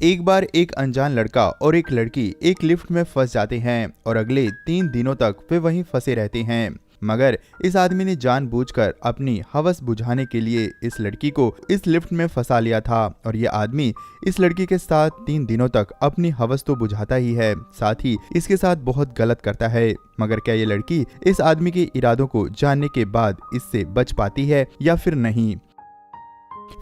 एक बार एक अनजान लड़का और एक लड़की एक लिफ्ट में फंस जाते हैं और अगले 3 दिनों तक वे वहीं फंसे रहते हैं। मगर इस आदमी ने जानबूझकर अपनी हवस बुझाने के लिए इस लड़की को इस लिफ्ट में फंसा लिया था और ये आदमी इस लड़की के साथ 3 दिनों तक अपनी हवस तो बुझाता ही है, साथ ही इसके साथ बहुत गलत करता है। मगर क्या ये लड़की इस आदमी के इरादों को जानने के बाद इससे बच पाती है या फिर नहीं?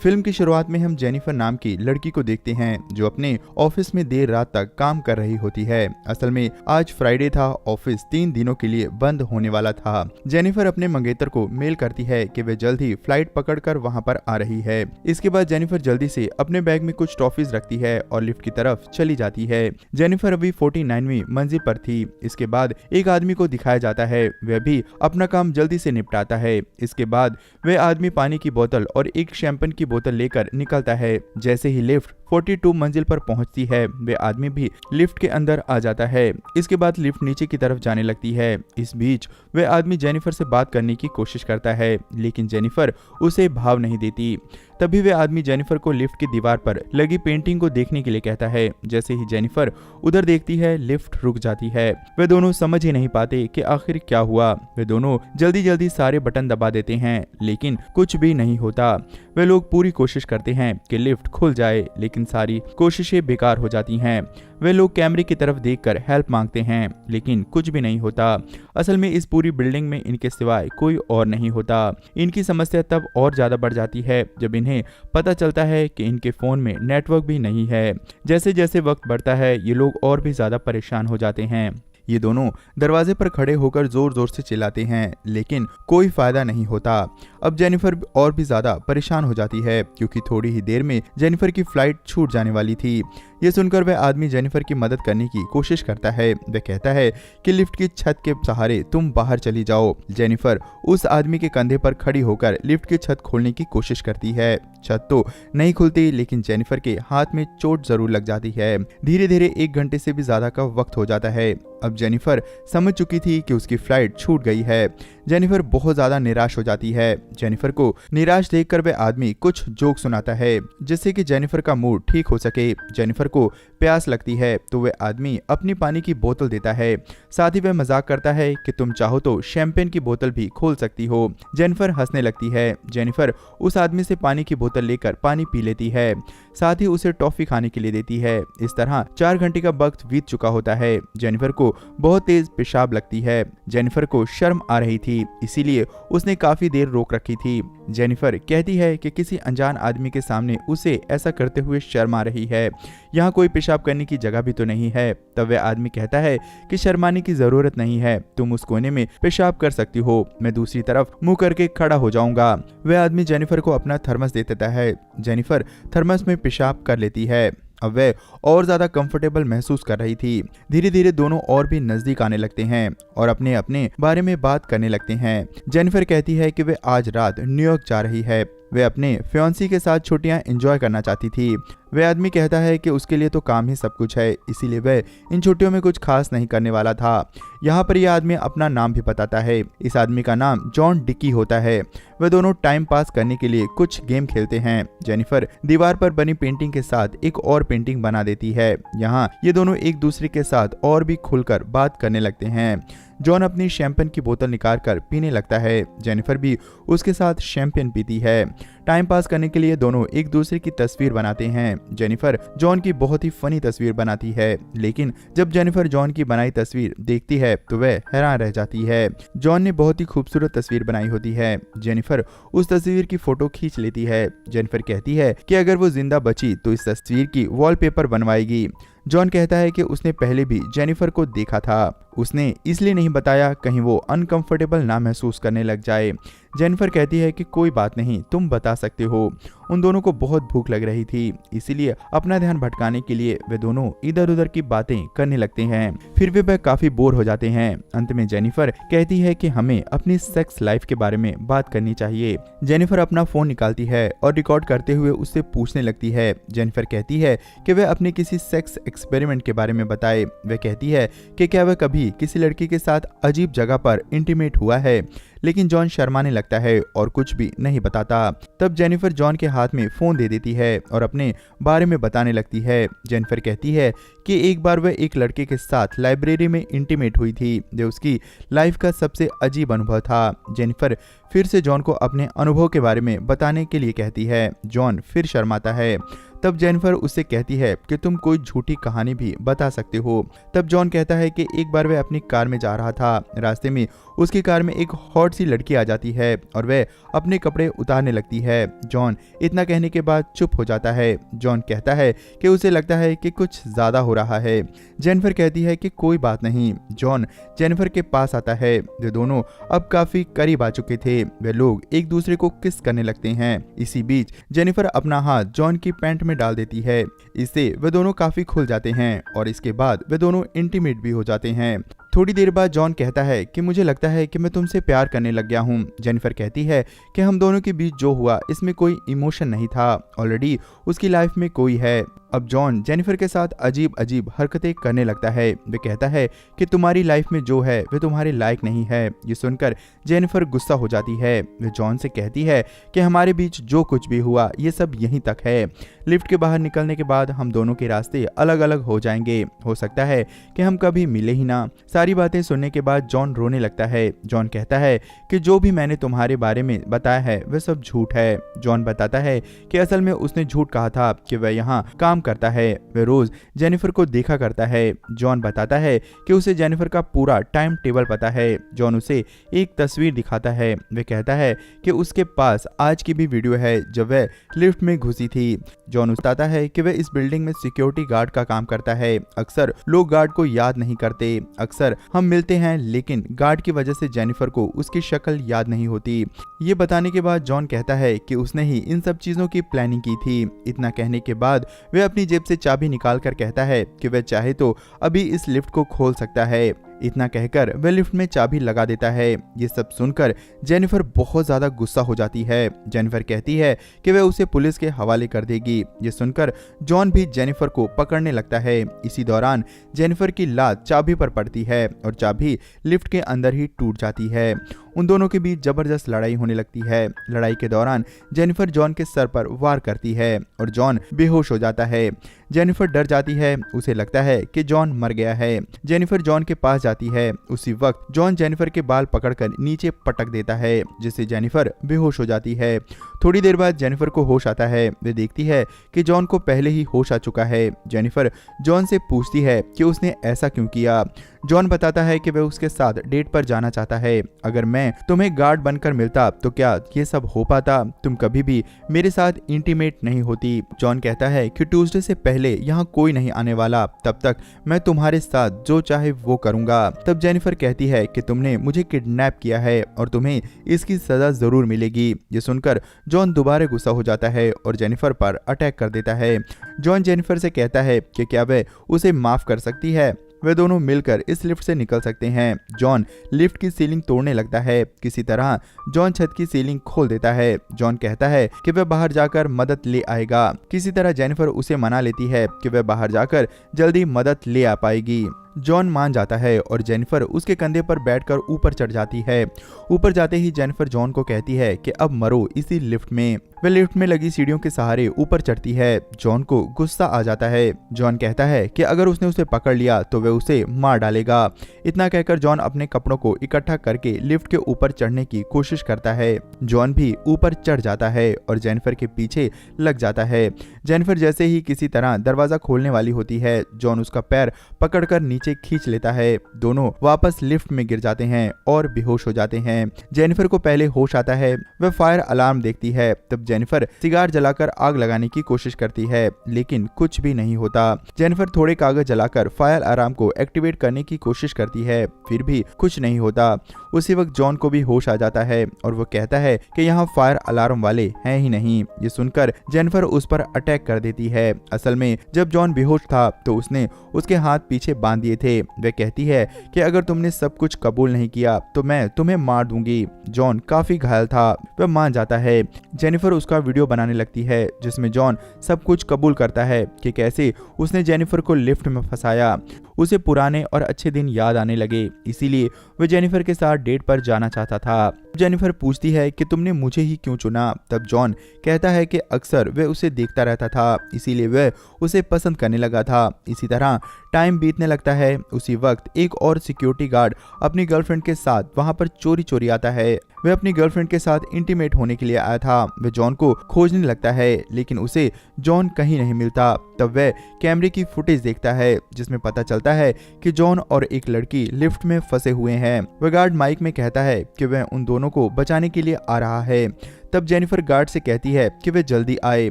फिल्म की शुरुआत में हम जेनिफर नाम की लड़की को देखते हैं जो अपने ऑफिस में देर रात तक काम कर रही होती है। असल में आज फ्राइडे था, ऑफिस 3 दिनों के लिए बंद होने वाला था। जेनिफर अपने मंगेतर को मेल करती है कि वे जल्द ही फ्लाइट पकड़कर वहां पर आ रही है। इसके बाद जेनिफर जल्दी से अपने बैग में कुछ टॉफीज रखती है और लिफ्ट की तरफ चली जाती है। जेनिफर अभी 49वीं मंजिल पर थी। इसके बाद एक आदमी को दिखाया जाता है, वह भी अपना काम जल्दी से निपटाता है। इसके बाद वह आदमी पानी की बोतल और एक शैंपेन की बोतल लेकर निकलता है। जैसे ही लिफ्ट 42 मंजिल पर पहुंचती है, वे आदमी भी लिफ्ट के अंदर आ जाता है। इसके बाद लिफ्ट नीचे की तरफ जाने लगती है। इस बीच वह आदमी जेनिफर से बात करने की कोशिश करता है, लेकिन जेनिफर उसे भाव नहीं देती। तभी वह आदमी जेनिफर को लिफ्ट की दीवार पर लगी पेंटिंग को देखने के लिए कहता है। जैसे ही जेनिफर उधर देखती है, लिफ्ट रुक जाती है। वे दोनों समझ ही नहीं पाते कि आखिर क्या हुआ। वे दोनों जल्दी जल्दी सारे बटन दबा देते हैं, लेकिन कुछ भी नहीं होता। वे लोग पूरी कोशिश करते हैं कि लिफ्ट खुल जाए, लेकिन सारी कोशिशें बेकार हो जाती हैं। वे लोग कैमरे की तरफ देखकर हेल्प मांगते हैं, लेकिन कुछ भी नहीं होता। असल में इस पूरी बिल्डिंग में इनके सिवाय कोई और नहीं होता। इनकी समस्या तब और ज्यादा बढ़ जाती है जब इन्हें पता चलता है कि इनके फोन में नेटवर्क भी नहीं है। जैसे जैसे वक्त बढ़ता है, ये लोग और भी ज्यादा परेशान हो जाते हैं। ये दोनों दरवाजे पर खड़े होकर जोर जोर से चिल्लाते हैं, लेकिन कोई फायदा नहीं होता। अब जेनिफर और भी ज्यादा परेशान हो जाती है, क्योंकि थोड़ी ही देर में जेनिफर की फ्लाइट छूट जाने वाली थी। ये सुनकर वह आदमी जेनिफर की मदद करने की कोशिश करता है। वह कहता है कि लिफ्ट की छत के सहारे तुम बाहर चली जाओ। जेनिफर उस आदमी के कंधे पर खड़ी होकर लिफ्ट की छत खोलने की कोशिश करती है। छत तो नहीं खुलती, लेकिन जेनिफर के हाथ में चोट जरूर लग जाती है। धीरे धीरे 1 घंटे से भी ज्यादा का वक्त हो जाता है। अब जेनिफर समझ चुकी थी कि उसकी फ्लाइट छूट गई है। जेनिफर बहुत ज्यादा निराश हो जाती है। जेनिफर को निराश देखकर वह आदमी कुछ जोक सुनाता है, जिससे कि जेनिफर का मूड ठीक हो सके। जेनिफर को प्यास लगती है तो वह आदमी अपनी पानी की बोतल देता है। साथ ही वह मजाक करता है कि तुम चाहो तो शैंपेन की बोतल भी खोल सकती हो। जेनिफर हंसने लगती है। जेनिफर उस आदमी से पानी की बोतल लेकर पानी पी लेती है, साथ ही उसे टॉफी खाने के लिए देती है। इस तरह 4 घंटे का वक्त बीत चुका होता है। जेनिफर को बहुत तेज पेशाब लगती है। जेनिफर को शर्म आ रही थी, इसीलिए उसने काफी देर रोक रखी थी। जेनिफर कहती है कि किसी अनजान आदमी के सामने उसे ऐसा करते हुए शर्म आ रही है। यहाँ कोई पेशाब करने की जगह भी तो नहीं है। तब वह आदमी कहता है कि शर्माने की जरूरत नहीं है, तुम उस कोने में पेशाब कर सकती हो, मैं दूसरी तरफ मुंह करके खड़ा हो जाऊंगा। वह आदमी जेनिफर को अपना थर्मस दे देता है। जेनिफर थर्मस में पेशाब कर लेती है। अब वह और ज्यादा कंफर्टेबल महसूस कर रही थी। धीरे धीरे दोनों और भी नजदीक आने लगते हैं और अपने अपने बारे में बात करने लगते हैं। जेनिफर कहती है कि वह आज रात न्यूयॉर्क जा रही है। वह अपने फियांसी के साथ छुट्टियां एंजॉय करना चाहती थी। वह आदमी कहता है कि उसके लिए तो काम ही सब कुछ है, इसीलिए वह इन छुट्टियों में कुछ खास नहीं करने वाला था। यहाँ पर यह आदमी अपना नाम भी बताता है। इस आदमी का नाम जॉन डिकी होता है। वे दोनों टाइम पास करने के लिए कुछ गेम खेलते हैं। जेनिफर दीवार पर बनी पेंटिंग के साथ एक और पेंटिंग बना देती है। यहाँ ये दोनों एक दूसरे के साथ और भी खुलकर बात करने लगते हैं। जॉन अपनी शैंपेन की बोतल निकालकर पीने लगता है। जेनिफर भी उसके साथ शैंपेन पीती है। टाइम पास करने के लिए दोनों एक दूसरे की तस्वीर बनाते हैं। जेनिफर जॉन की बहुत ही फनी तस्वीर बनाती है, लेकिन जब जेनिफर जॉन की बनाई तस्वीर देखती है तो वह हैरान रह जाती है। जॉन ने बहुत ही खूबसूरत तस्वीर बनाई होती है। जेनिफर उस तस्वीर की फोटो खींच लेती है। जेनिफर कहती है कि अगर वो जिंदा बची तो इस तस्वीर की वॉलपेपर बनवाएगी। जॉन कहता है कि उसने पहले भी जेनिफर को देखा था, उसने इसलिए नहीं बताया कहीं वो अनकंफर्टेबल ना महसूस करने लग जाए। जेनिफर कहती है कि कोई बात नहीं, तुम बता सकते हो। उन दोनों को बहुत भूख लग रही थी, इसीलिए अपना ध्यान भटकाने के लिए वे दोनों इधर उधर की बातें करने लगते हैं। फिर वे काफी बोर हो जाते हैं। अंत में जेनिफर कहती है कि हमें अपनी सेक्स लाइफ के बारे में बात करनी चाहिए। जेनिफर अपना फोन निकालती है और रिकॉर्ड करते हुए उससे पूछने लगती है। जेनिफर कहती है कि वह अपने किसी सेक्स एक्सपेरिमेंट के बारे में बताए। वह कहती है कि क्या वह कभी भी किसी लड़की के साथ अजीब जगह पर इंटीमेट हुआ है, लेकिन जॉन शर्माने लगता है और कुछ भी नहीं बताता। तब जेनिफर जॉन के हाथ में फोन दे देती है और अपने बारे में बताने लगती है। जेनिफर कहती है कि एक बार वह एक लड़के के साथ लाइब्रेरी में इंटीमेट हुई थी, जो उसकी लाइफ का सबसे अजीब अनुभव था। जेनिफर फिर से जॉन को अपने अनुभव के बारे में बताने के लिए कहती है। जॉन फिर शर्माता है। तब जेनिफर उससे कहती है कि तुम कोई झूठी कहानी भी बता सकते हो। तब जॉन कहता है कि एक बार वह अपनी कार में जा रहा था, रास्ते में उसकी कार में एक हॉट सी लड़की आ जाती है और वह अपने कपड़े उतारने लगती है। जॉन इतना कहने के बाद चुप हो जाता है। जॉन कहता है कि उसे लगता है कि कुछ ज्यादा हो रहा है। जेनिफर कहती है कि कोई बात नहीं। जॉन जेनिफर के पास आता है। वे दोनों अब काफी करीब आ चुके थे। वे लोग एक दूसरे को किस करने लगते हैं। इसी बीच जेनिफर अपना हाथ जॉन की पैंट में डाल देती है। इससे वे दोनों काफी खुल जाते हैं और इसके बाद वे दोनों इंटीमेट भी हो जाते हैं। थोड़ी देर बाद जॉन कहता है कि मुझे लगता है कि मैं तुमसे प्यार करने लग गया हूँ। जेनिफर कहती है कि हम दोनों के बीच जो हुआ इसमें कोई इमोशन नहीं था, ऑलरेडी उसकी लाइफ में कोई है। अब जॉन जेनिफर के साथ अजीब अजीब हरकतें करने लगता है। वे कहता है कि तुम्हारी लाइफ में जो है वे तुम्हारे लायक नहीं है। ये सुनकर जेनिफर गुस्सा हो जाती है। वे जॉन से कहती है कि हमारे बीच जो कुछ भी हुआ ये सब यहीं तक है। लिफ्ट के बाहर निकलने के बाद हम दोनों के रास्ते अलग अलग हो जाएंगे। हो सकता है कि हम कभी मिले ही ना। सारी बातें सुनने के बाद जॉन रोने लगता है। जॉन कहता है कि जो भी मैंने तुम्हारे बारे में बताया है वह सब झूठ है। जॉन बताता है कि असल में उसने झूठ कहा था कि वह यहाँ काम करता है। वह रोज जेनिफर को देखा करता है। जॉन बताता है कि उसे जेनिफर का पूरा टाइम टेबल पता है। जॉन उसे एक तस्वीर दिखाता है। वह कहता है कि उसके पास आज की भी वीडियो है जब वह लिफ्ट में घुसी थी। जॉन बताता है कि वह इस बिल्डिंग में सिक्योरिटी गार्ड का काम करता है। अक्सर लोग गार्ड को याद नहीं करते। अक्सर हम मिलते हैं लेकिन गार्ड की वजह से जेनिफर को उसकी शक्ल याद नहीं होती। ये बताने के बाद जॉन कहता है कि उसने ही इन सब चीजों की प्लानिंग की थी। इतना कहने के बाद वह अपनी जेब से चाबी निकाल कर कहता है कि वह चाहे तो अभी इस लिफ्ट को खोल सकता है। इतना कहकर वह लिफ्ट में चाबी लगा देता है। ये सब सुनकर जेनिफर बहुत ज्यादा गुस्सा हो जाती है। जेनिफर कहती है कि वह उसे पुलिस के हवाले कर देगी। ये सुनकर जॉन भी जेनिफर को पकड़ने लगता है। इसी दौरान जेनिफर की लात चाबी पर पड़ती है और चाबी लिफ्ट के अंदर ही टूट जाती है। उन दोनों के बीच जबरदस्त लड़ाई होने लगती है। लड़ाई के दौरान जेनिफर जॉन के सर पर वार करती है और जॉन बेहोश हो जाता है। जेनिफर डर जाती है। उसे लगता है कि जॉन मर गया है। जेनिफर जॉन के पास जाती है। उसी वक्त जॉन जेनिफर के बाल पकड़कर नीचे पटक देता है, जिससे जेनिफर बेहोश हो जाती है। थोड़ी देर बाद जेनिफर को होश आता है। वे देखती है कि जॉन को पहले ही होश आ चुका है। जेनिफर जॉन से पूछती है कि उसने ऐसा क्यों किया। जॉन बताता है कि वह उसके साथ डेट पर जाना चाहता है। अगर मैं तुम्हें गार्ड बनकर मिलता तो क्या ये सब हो पाता? तुम कभी भी मेरे साथ इंटीमेट नहीं होती। जॉन कहता है कि ट्यूसडे से पहले यहाँ कोई नहीं आने वाला, तब तक मैं तुम्हारे साथ जो चाहे वो करूंगा। तब जेनिफर कहती है कि तुमने मुझे किडनैप किया है और तुम्हें इसकी सजा जरूर मिलेगी। ये सुनकर जॉन दोबारा गुस्सा हो जाता है और जेनिफर पर अटैक कर देता है। जॉन जेनिफर से कहता है कि क्या वह उसे माफ कर सकती है। वे दोनों मिलकर इस लिफ्ट से निकल सकते हैं। जॉन लिफ्ट की सीलिंग तोड़ने लगता है। किसी तरह जॉन छत की सीलिंग खोल देता है। जॉन कहता है कि वह बाहर जाकर मदद ले आएगा। किसी तरह जेनिफर उसे मना लेती है कि वह बाहर जाकर जल्दी मदद ले आ पाएगी। जॉन मान जाता है और जेनिफर उसके कंधे पर बैठकर ऊपर चढ़ जाती है। ऊपर जाते ही जेनिफर जॉन को कहती है कि अब मरो इसी लिफ्ट में। वह लिफ्ट में लगी सीढ़ियों के सहारे ऊपर चढ़ती है। जॉन को गुस्सा आ जाता है। जॉन कहता है कि अगर उसने उसे पकड़ लिया तो वह उसे मार डालेगा। इतना कहकर जॉन अपने कपड़ों को इकट्ठा करके लिफ्ट के ऊपर चढ़ने की कोशिश करता है। जॉन भी ऊपर चढ़ जाता है और जेनिफर के पीछे लग जाता है। जेनिफर जैसे ही किसी तरह दरवाजा खोलने वाली होती है, जॉन उसका पैर पकड़कर नीचे खींच लेता है। दोनों वापस लिफ्ट में गिर जाते हैं और बेहोश हो जाते हैं। जेनिफर को पहले होश आता है। वह फायर अलार्म देखती है। तब जेनिफर सिगार जलाकर आग लगाने की कोशिश करती है, लेकिन कुछ भी नहीं होता। जेनिफर थोड़े कागज जलाकर फायर अलार्म को एक्टिवेट करने की कोशिश करती है, फिर भी कुछ नहीं होता। उसी वक्त जॉन को भी होश आ जाता है और वो कहता है कि यहाँ फायर अलार्म वाले हैं ही नहीं। ये सुनकर जेनिफर उस पर अटैक कर देती है। असल में जब जॉन बेहोश था तो उसने उसके हाथ पीछे बांध दिए थे। वह कहती है कि अगर तुमने सब कुछ कबूल नहीं किया तो मैं तुम्हें मार दूंगी। जॉन काफी घायल था। वह मान जाता है। जेनिफर उसका वीडियो बनाने लगती है जिसमें जॉन सब कुछ कबूल करता है कि कैसे उसने जेनिफर को लिफ्ट में फंसाया। उसे पुराने और अच्छे दिन याद आने लगे, इसीलिए वह जेनिफर के साथ डेट पर जाना चाहता था। जेनिफर पूछती है कि तुमने मुझे ही क्यों चुना। तब जॉन कहता है कि अक्सर वह उसे देखता रहता था, इसीलिए वह उसे पसंद करने लगा था। इसी तरह टाइम बीतने लगता है। उसी वक्त एक और सिक्योरिटी गार्ड अपनी गर्लफ्रेंड के साथ वहां पर चोरी चोरी आता है। वह अपनी गर्लफ्रेंड के साथ इंटीमेट होने के लिए आया था। वह जॉन को खोजने लगता है, लेकिन उसे जॉन कहीं नहीं मिलता। तब वह कैमरे की फुटेज देखता है, जिसमें पता चलता है कि जॉन और एक लड़की लिफ्ट में फंसे हुए हैं। वह गार्ड माइक में कहता है कि वह उन दोनों को बचाने के लिए आ रहा है। तब जेनिफर गार्ड से कहती है कि वह जल्दी आए।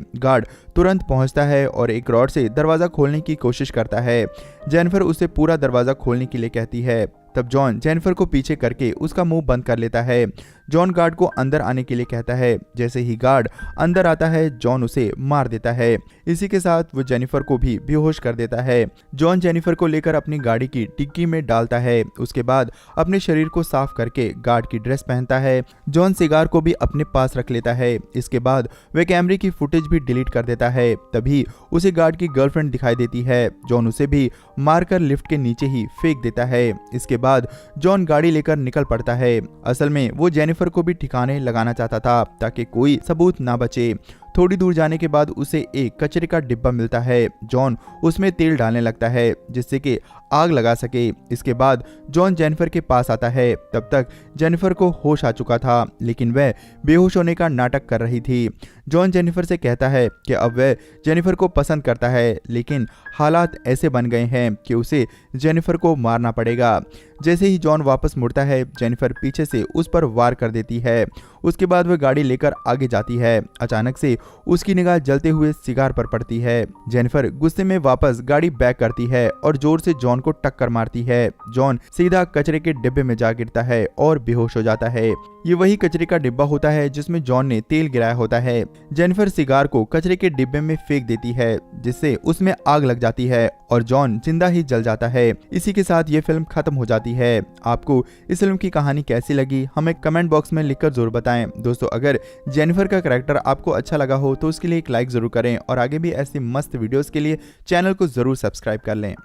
गार्ड तुरंत पहुंचता है और एक रॉड से दरवाजा खोलने की कोशिश करता है। जेनिफर उसे पूरा दरवाजा खोलने के लिए कहती है। तब जॉन जेनिफर को पीछे करके उसका मुंह बंद कर लेता है। जॉन गार्ड को अंदर आने के लिए कहता है। जैसे ही गार्ड अंदर आता है, जॉन उसे मार देता है। इसी के साथ वो जेनिफर को भी बेहोश कर देता है। जॉन जेनिफर को लेकर अपनी गाड़ी की डिक्की में डालता है। उसके बाद अपने शरीर को साफ करके गार्ड की ड्रेस पहनता है। जॉन सिगार को भी अपने पास रख लेता है। इसके बाद वह कैमरे की फुटेज भी डिलीट कर देता है। तभी उसे गार्ड की गर्लफ्रेंड दिखाई देती है। जॉन उसे भी मारकर लिफ्ट के नीचे ही फेंक देता है। इसके बाद जॉन गाड़ी लेकर निकल पड़ता है। असल में वो जेनिफर को भी ठिकाने लगाना चाहता था, ताकि कोई सबूत ना बचे। थोड़ी दूर जाने के बाद उसे एक कचरे का डिब्बा मिलता है। जॉन उसमें तेल डालने लगता है, जिससे कि आग लगा सके। इसके बाद जॉन जेनिफर के पास आता है। तब तक जेनिफर को होश आ चुका था, लेकिन वह बेहोश होने का नाटक कर रही थी। जॉन जेनिफर से कहता है कि अब वह जेनिफर को पसंद करता है, लेकिन हालात ऐसे बन गए हैं कि उसे जेनिफर को मारना पड़ेगा। जैसे ही जॉन वापस मुड़ता है, जेनिफर पीछे से उस पर वार कर देती है। उसके बाद वह गाड़ी लेकर आगे जाती है। अचानक से उसकी निगाह जलते हुए सिगार पर पड़ती है। जेनिफर गुस्से में वापस गाड़ी बैक करती है और जोर से जॉन को टक्कर मारती है। जॉन सीधा कचरे के डिब्बे में जा गिरता है और बेहोश हो जाता है। ये वही कचरे का डिब्बा होता है जिसमें जॉन ने तेल गिराया होता है। जेनिफर सिगार को कचरे के डिब्बे में फेंक देती है, जिससे उसमें आग लग जाती है और जॉन जिंदा ही जल जाता है। इसी के साथ ये फिल्म खत्म हो जाती है। आपको इस फिल्म की कहानी कैसी लगी, हमें कमेंट बॉक्स में लिखकर जरूर बताएं। दोस्तों, अगर जेनिफर का कैरेक्टर आपको अच्छा लगा हो तो उसके लिए एक लाइक जरूर करें और आगे भी ऐसी मस्त वीडियोस के लिए चैनल को जरूर सब्सक्राइब कर लें।